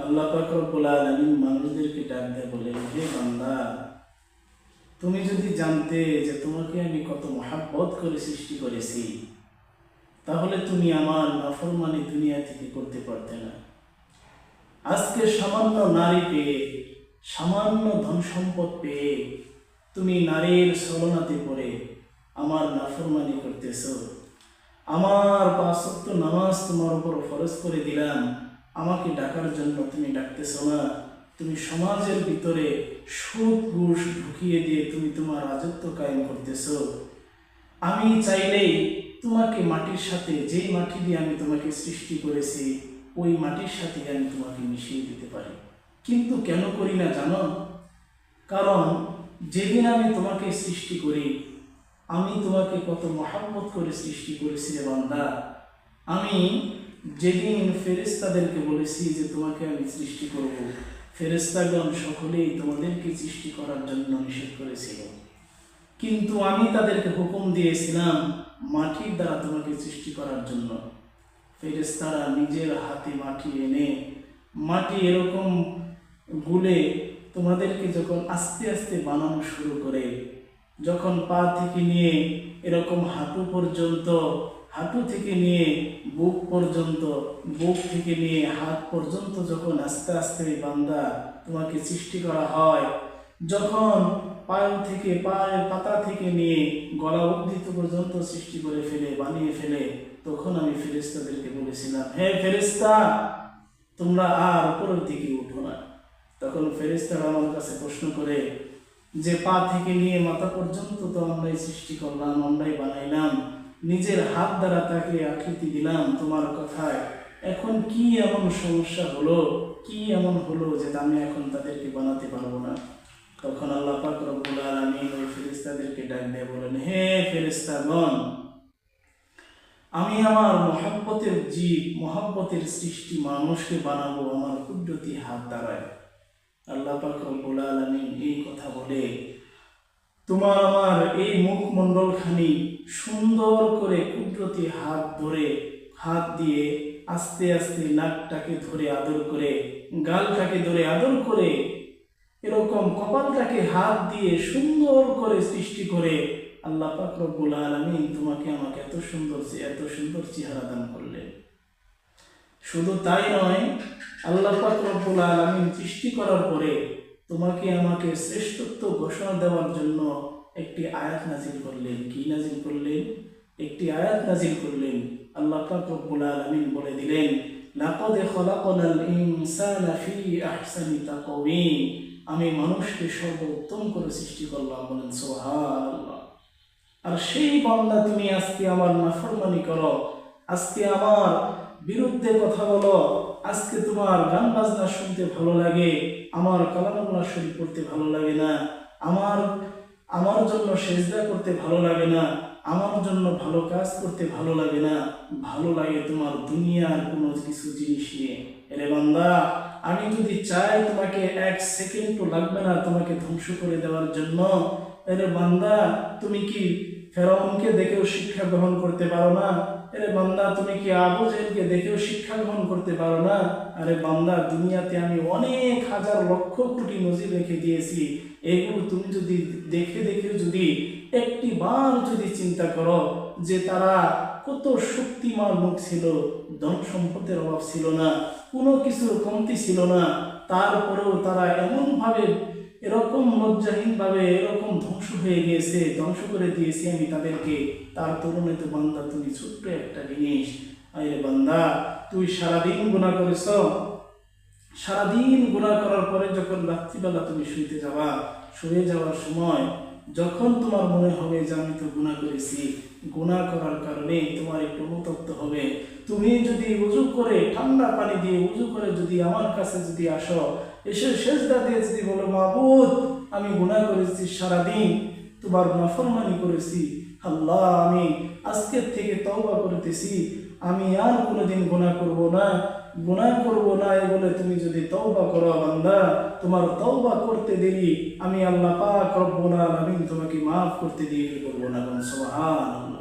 আল্লাহ পাক রব্বুল আলামিন মানুষদেরকে ডাক দিয়ে বলেন, হে বান্দা, তুমি যদি জানতে যে তোমাকে আমি কত মহাব্বত করে সৃষ্টি করেছি, তাহলে তুমি আমার নাফরমানি দুনিয়া থেকে করতে পারতে না। আজকে সামান্য নারী পেয়ে, সামান্য ধন সম্পদ পেয়ে তুমি নারীর ছলনাতে পড়ে আমার নাফরমানি করতেছ। আমার 5 ওয়াক্ত নামাজ তোমার উপর ফরজ করে দিলাম, আমাকে ডাকার জন্য তুমি ডাকতেছ না। তুমি সমাজের ভিতরে সুদ ঘুষ ঢুকিয়ে দিয়ে তুমি তোমার রাজত্ব কায়েম করতেছ। আমি চাইলেই তোমাকে মাটির সাথে, যেই মাটি দিয়ে আমি তোমাকে সৃষ্টি করেছি, ওই মাটির সাথে আমি তোমাকে মিশিয়ে দিতে পারি। কিন্তু কেন করি না জানো? কারণ যেদিন আমি তোমাকে সৃষ্টি করি, আমি তোমাকে কত মহাব্বত করে সৃষ্টি করেছি রে বান্দা। আমি যেদিন ফেরেশতাদেরকে বলেছি যে তোমাকে আমি সৃষ্টি করব, ফেরেশতাগণ সকলেই তোমাদেরকে সৃষ্টি করার জন্য নিষেধ করেছিল। কিন্তু আমি তাদেরকে হুকুম দিয়েছিলাম মাটির দ্বারা তোমাকে সৃষ্টি করার জন্য। ফেরেশতারা নিজের হাতে মাটি এনে, মাটি এরকম গুলে তোমাদেরকে যখন আস্তে আস্তে বানানো শুরু করে, যখন পা থেকে নিয়ে এরকম হাঁটু পর্যন্ত, হাঁটু থেকে নিয়ে বুক পর্যন্ত, বুক থেকে নিয়ে হাত পর্যন্ত যখন আস্তে আস্তে বান্দা তোমাকে সৃষ্টি করা হয়, যখন পায়ের থেকে, পায়ের পাতা থেকে নিয়ে গলা অবধি পর্যন্ত সৃষ্টি করে ফেলে, বানিয়ে ফেলে, তখন আমি ফেরেশতাদেরকে বলেছিলাম, হে ফেরেশতা, তোমরা আর উপরের দিকে উঠো না। তখন ফেরেশতারা আমার কাছে প্রশ্ন করে যে পা থেকে নিয়ে মাথা পর্যন্ত তো আমরাই সৃষ্টি করলাম, আমরাই বানাইলাম, নিজের হাত দ্বারা তাকে আকৃতি দিলাম তোমার কথায়, এখন কি এমন সমস্যা হলো, কি এমন হলো যে আমি এখন তাদেরকে বানাতে পারবো না? তখন আল্লাহ পাক রব্বুল আলামিন ওই ফেরেশতাদেরকে ডাক দিয়ে বলেন, হে ফেরেশতাগণ, আমি আমার মহব্বতের জীব, মহব্বতের সৃষ্টি মানুষকে বানাবো আমার কুদরতি হাত দ্বারায়। আল্লাহ পাক রব্বুল আলামিন এই কথা বলে তোমার আমার এই মুখমণ্ডলখানি সুন্দর করে কুদরতি হাত ধরে, হাত দিয়ে আস্তে আস্তে নাকটাকে ধরে আদর করে, গালটাকে ধরে আদর করে, এরকম কপালটাকে হাত দিয়ে সুন্দর করে সৃষ্টি করে আল্লাহ পাক রব্বুল আলামিন তোমাকে আমাকে এত সুন্দর চেহারা দান করলেন। শুধু তাই নয়, আল্লাহ পাক রব্বুল আলামিন সৃষ্টি করার পরে তোমাকে আমাকে শ্রেষ্ঠত্ব ঘোষণা দেওয়ার জন্য একটি আয়াত নাজিল করলেন। কি নাজিল করলেন? একটি আয়াত নাজিল করলেন। আল্লাহ পাক রব্বুল আলামিন বলে দিলেন, লাকাদ খলাকনাল ইনসানা ফি আহসানি তাকওয়িম, আমি মানুষকে সর্বোত্তম করে সৃষ্টি করলাম। বলেন সুবহানাল্লাহ। আর সেই বান্দা তুমি আজকে আমার নাফরমানি করো, আজকে আমার বিরুদ্ধে কথা বলো, আজকে তোমার গান বাজনা শুনতে ভালো লাগে, আমার কালামুল্লাহ শরীফ পড়তে ভালো লাগে না, আমার জন্য সেজদা করতে ভালো লাগে না, আমার জন্য ভালো কাজ করতে ভালো লাগে না, ভালো লাগে তোমার দুনিয়ার কোনো কিছু জিনিস নিয়ে। এরে বান্দা, আমি যদি চাই তোমাকে 1 সেকেন্ডও লাগবে না তোমাকে ধ্বংস করে দেওয়ার জন্য। এরে বান্দা, তুমি কি ফেরাউনকে দেখেও শিক্ষা গ্রহণ করতে পারো না? আরে বান্দা, তুমি কি আবু জেহেলকে দেখেও শিক্ষা গ্রহণ করতে পারো না? আরে বান্দা, দুনিয়াতে আমি অনেক হাজার লক্ষ কোটি নজির রেখে দিয়েছি, এগুলো তুমি যদি দেখে যদি একটি বার যদি চিন্তা করো যে তারা কত শক্তিমান লোক ছিল, ধন সম্পদের অভাব ছিল না, কোনো কিছুর কমতি ছিল না, তারপরেও তারা এমনভাবে, এরকম লজ্জাহীনভাবে এরকম ধ্বংস হয়ে গিয়েছে, ধ্বংস করে দিয়েছি আমি তাদেরকে। তার তুলনায় তো বান্দা তুমি ছোট্ট একটা জিনিস। আরে বান্দা, তুই সারাদিন গুনাহ করেছ, সারাদিন গুনাহ করার পরে যখন রাত্রিবেলা তুমি শুয়ে যাওয়ার সময় যখন তোমার মনে হবে যে আমি তো গুনাহ করেছি, গুনাহ করার কারণে তোমার একটু অনুতপ্ত হবে, তুমি যদি উযু করে, ঠান্ডা পানি দিয়ে উযু করে যদি আমার কাছে যদি আসো, এসে সেজদা দিয়ে যদি বলো, মাবুদ, আমি গুনাহ করেছি, সারাদিন তোমার নাফরমানি করেছি, আল্লাহ আমি আজকের থেকে তওবা করতেছি, আমি আর কোনোদিন গুনাহ করব না এই বলে তুমি যদি তওবা করো বান্দা, তোমার তওবা করতে দেরি আমি আল্লাহ পাক রব্বুল আলামিন তোমাকে মাফ করতে দেরি করব না। সুবহানাল্লাহ।